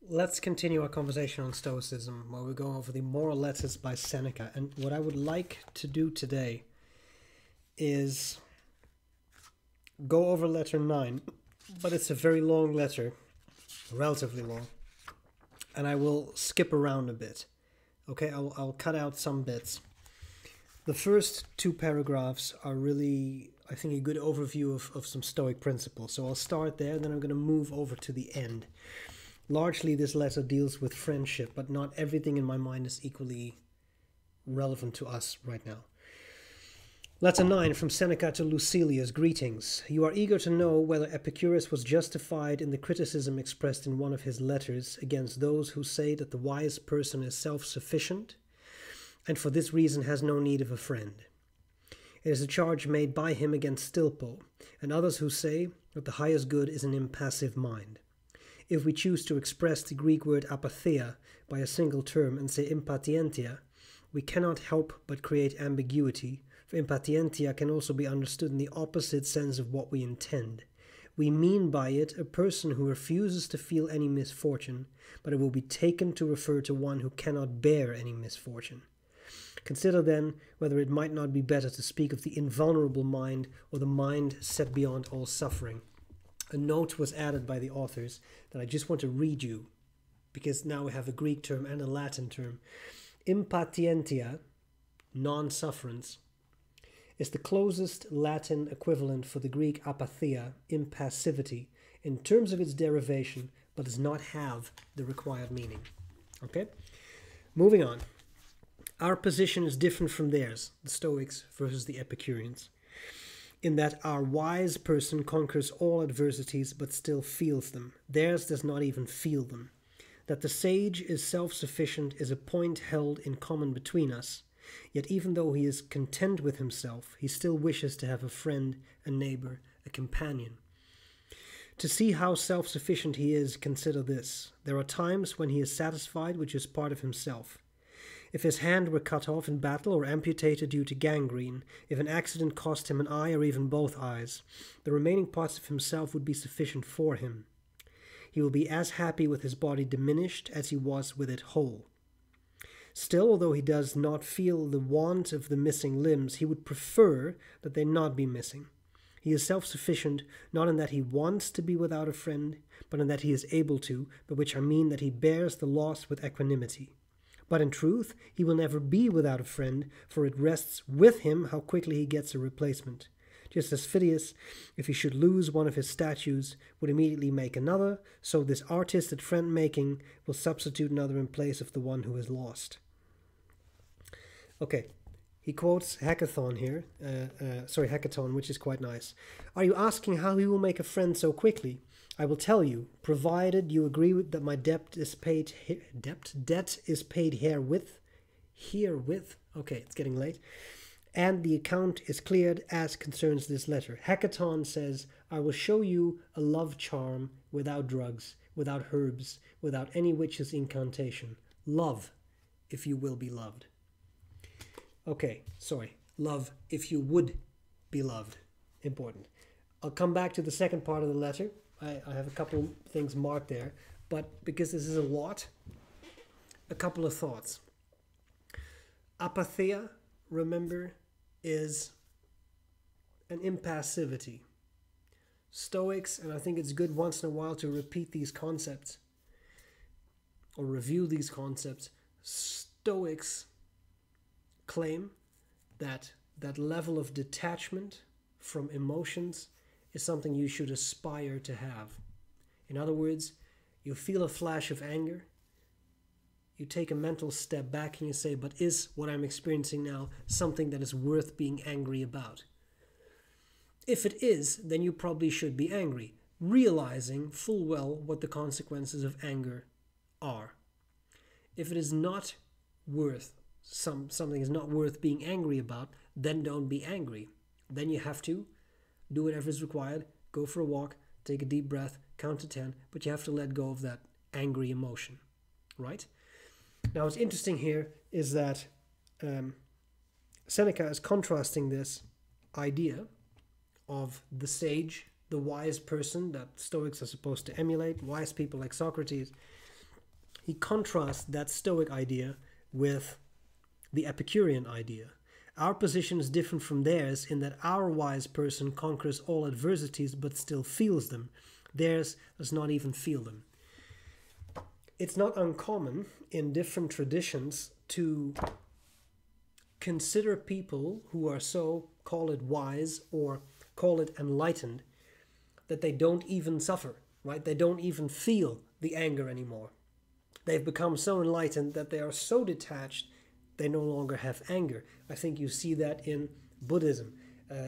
Let's continue our conversation on Stoicism, where we go over the moral letters by Seneca. And what I would like to do today is go over letter 9, but it's a very long letter, relatively long, and I will skip around a bit. Okay, I'll cut out some bits. The first two paragraphs are really, I think, a good overview of some Stoic principles. So I'll start there, then I'm going to move over to the end. Largely, this letter deals with friendship, but not everything in my mind is equally relevant to us right now. Letter 9, from Seneca to Lucilius. Greetings. You are eager to know whether Epicurus was justified in the criticism expressed in one of his letters against those who say that the wise person is self-sufficient and for this reason has no need of a friend. It is a charge made by him against Stilpo and others who say that the highest good is an impassive mind. If we choose to express the Greek word apatheia by a single term and say impatientia, we cannot help but create ambiguity, for impatientia can also be understood in the opposite sense of what we intend. We mean by it a person who refuses to feel any misfortune, but it will be taken to refer to one who cannot bear any misfortune. Consider then whether it might not be better to speak of the invulnerable mind or the mind set beyond all suffering. A note was added by the authors that I just want to read you, because now we have a Greek term and a Latin term. Impatientia, non-sufferance, is the closest Latin equivalent for the Greek apatheia, impassivity, in terms of its derivation, but does not have the required meaning. Okay? Moving on. Our position is different from theirs, the Stoics versus the Epicureans, in that our wise person conquers all adversities but still feels them. Theirs does not even feel them. That the sage is self-sufficient is a point held in common between us, yet even though he is content with himself, he still wishes to have a friend, a neighbor, a companion. To see how self-sufficient he is, consider this. There are times when he is satisfied, which is part of himself. If his hand were cut off in battle or amputated due to gangrene, if an accident cost him an eye or even both eyes, the remaining parts of himself would be sufficient for him. He will be as happy with his body diminished as he was with it whole. Still, although he does not feel the want of the missing limbs, he would prefer that they not be missing. He is self-sufficient not in that he wants to be without a friend, but in that he is able to, by which I mean that he bears the loss with equanimity. But in truth, he will never be without a friend, for it rests with him how quickly he gets a replacement. Just as Phidias, if he should lose one of his statues, would immediately make another, so this artist at friend-making will substitute another in place of the one who is lost. Okay, he quotes Hackathon here, Hackathon, which is quite nice. Are you asking how he will make a friend so quickly? I will tell you, provided you agree with that my debt is paid herewith. Okay, it's getting late. And the account is cleared as concerns this letter. Hackathon says, I will show you a love charm without drugs, without herbs, without any witch's incantation. Love, if you will be loved. Okay, sorry. Love, if you would be loved. Important. I'll come back to the second part of the letter. I have a couple things marked there, but because this is a lot, a couple of thoughts. Apatheia, remember, is an impassivity. Stoics, and I think it's good once in a while to repeat these concepts or review these concepts. Stoics claim that that level of detachment from emotions is something you should aspire to have. In other words, you feel a flash of anger, you take a mental step back and you say, but is what I'm experiencing now something that is worth being angry about? If it is, then you probably should be angry, realizing full well what the consequences of anger are. If it is not worth, something is not worth being angry about, then don't be angry. Then you have to do whatever is required, go for a walk, take a deep breath, count to 10, but you have to let go of that angry emotion, right? Now, what's interesting here is that Seneca is contrasting this idea of the sage, the wise person that Stoics are supposed to emulate, wise people like Socrates, he contrasts that Stoic idea with the Epicurean idea. Our position is different from theirs in that our wise person conquers all adversities but still feels them. Theirs does not even feel them. It's not uncommon in different traditions to consider people who are so, call it wise or call it enlightened, that they don't even suffer, right? They don't even feel the anger anymore. They've become so enlightened that they are so detached they no longer have anger. I think you see that in Buddhism.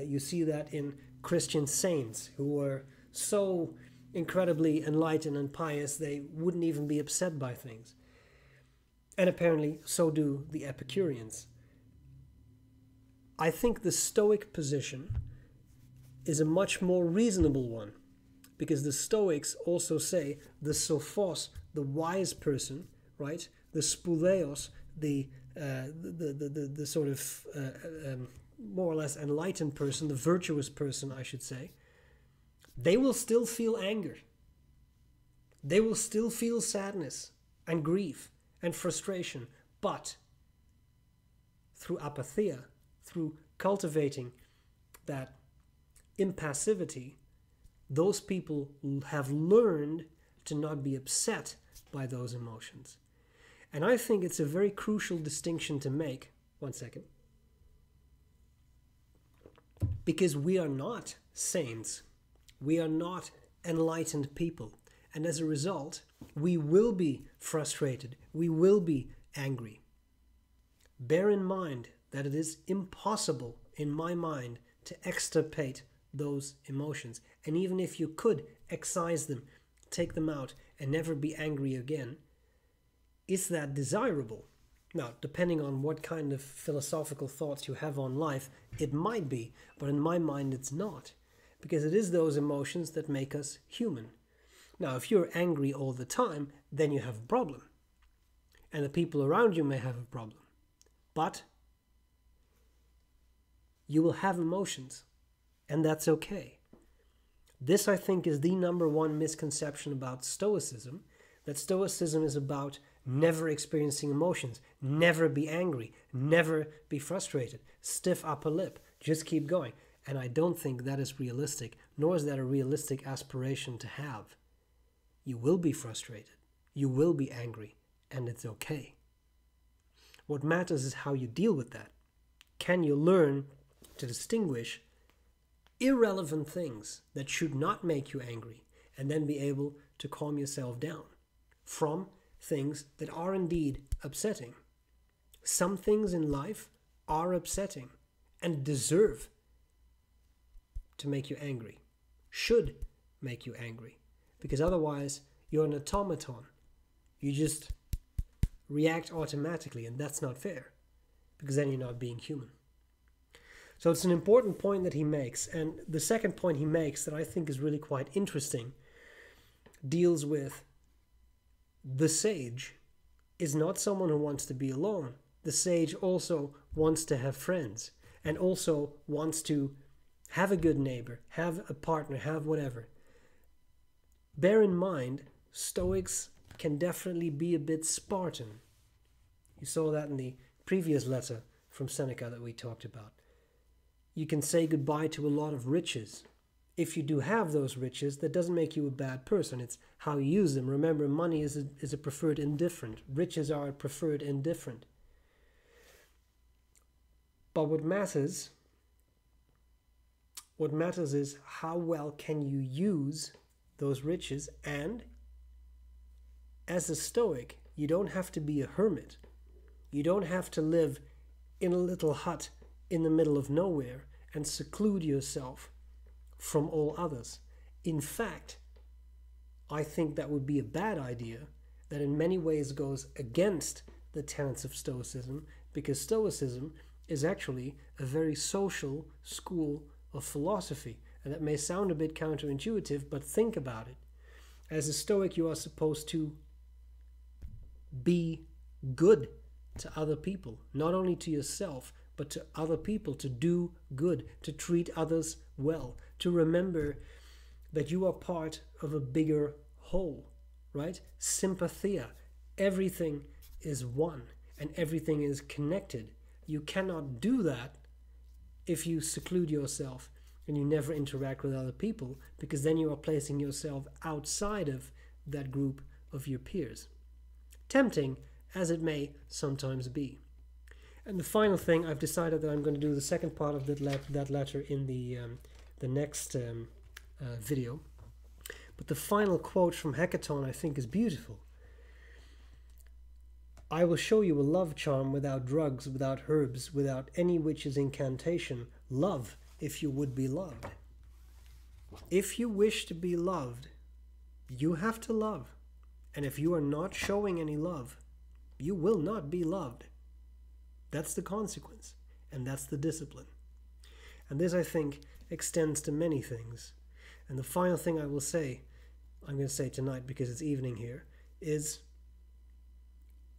You see that in Christian saints who were so incredibly enlightened and pious they wouldn't even be upset by things. And apparently so do the Epicureans. I think the Stoic position is a much more reasonable one, because the Stoics also say the sophos, the wise person, right? The spouleos, the sort of more or less enlightened person, the virtuous person, I should say, they will still feel anger. They will still feel sadness and grief and frustration, but through apatheia, through cultivating that impassivity, those people have learned to not be upset by those emotions. And I think it's a very crucial distinction to make. One second. Because we are not saints. We are not enlightened people. And as a result, we will be frustrated. We will be angry. Bear in mind that it is impossible, in my mind, to extirpate those emotions. And even if you could excise them, take them out, and never be angry again, is that desirable? Now, depending on what kind of philosophical thoughts you have on life, it might be, but in my mind it's not. Because it is those emotions that make us human. Now, if you're angry all the time, then you have a problem. And the people around you may have a problem. But you will have emotions, and that's okay. This, I think, is the number one misconception about Stoicism, that Stoicism is about never experiencing emotions, never be angry, never be frustrated, stiff upper lip, just keep going. And I don't think that is realistic, nor is that a realistic aspiration to have. You will be frustrated, you will be angry, and it's okay. What matters is how you deal with that. Can you learn to distinguish irrelevant things that should not make you angry, and then be able to calm yourself down from things that are indeed upsetting? Some things in life are upsetting and deserve to make you angry, should make you angry, because otherwise you're an automaton. You just react automatically, and that's not fair, because then you're not being human. So it's an important point that he makes. And the second point he makes that I think is really quite interesting deals with the sage is not someone who wants to be alone. The sage also wants to have friends, and also wants to have a good neighbor, have a partner, have whatever. Bear in mind, Stoics can definitely be a bit Spartan. You saw that in the previous letter from Seneca that we talked about. You can say goodbye to a lot of riches. If you do have those riches, that doesn't make you a bad person. It's how you use them. Remember, money is a preferred indifferent. Riches are a preferred indifferent. But what matters is how well can you use those riches. And as a Stoic, you don't have to be a hermit. You don't have to live in a little hut in the middle of nowhere and seclude yourself from all others. In fact, I think that would be a bad idea, that in many ways goes against the tenets of Stoicism, because Stoicism is actually a very social school of philosophy. And that may sound a bit counterintuitive, but think about it. As a Stoic, you are supposed to be good to other people, not only to yourself, but to other people, to do good, to treat others well, to remember that you are part of a bigger whole, right? Sympathia. Everything is one and everything is connected. You cannot do that if you seclude yourself and you never interact with other people, because then you are placing yourself outside of that group of your peers. Tempting as it may sometimes be. And the final thing, I've decided that I'm going to do the second part of that letter in the next video. But the final quote from Hecaton I think is beautiful. I will show you a love charm without drugs, without herbs, without any witch's incantation. Love if you would be loved. If you wish to be loved, you have to love. And if you are not showing any love, you will not be loved. That's the consequence, and that's the discipline. And this, I think, extends to many things. And the final thing I will say, I'm going to say tonight because it's evening here, is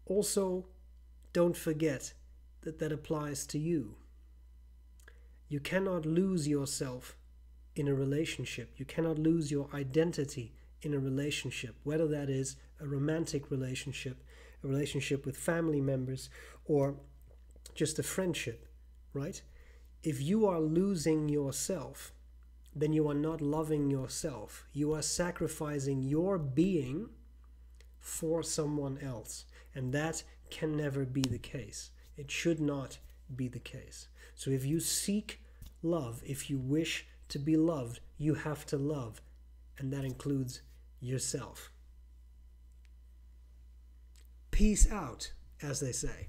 also don't forget that that applies to you. You cannot lose yourself in a relationship. You cannot lose your identity in a relationship, whether that is a romantic relationship, a relationship with family members, or just a friendship, right? If you are losing yourself, then you are not loving yourself. You are sacrificing your being for someone else. And that can never be the case. It should not be the case. So if you seek love, if you wish to be loved, you have to love. And that includes yourself. Peace out, as they say.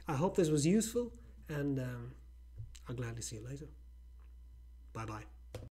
I hope this was useful, and I'll gladly see you later. Bye-bye.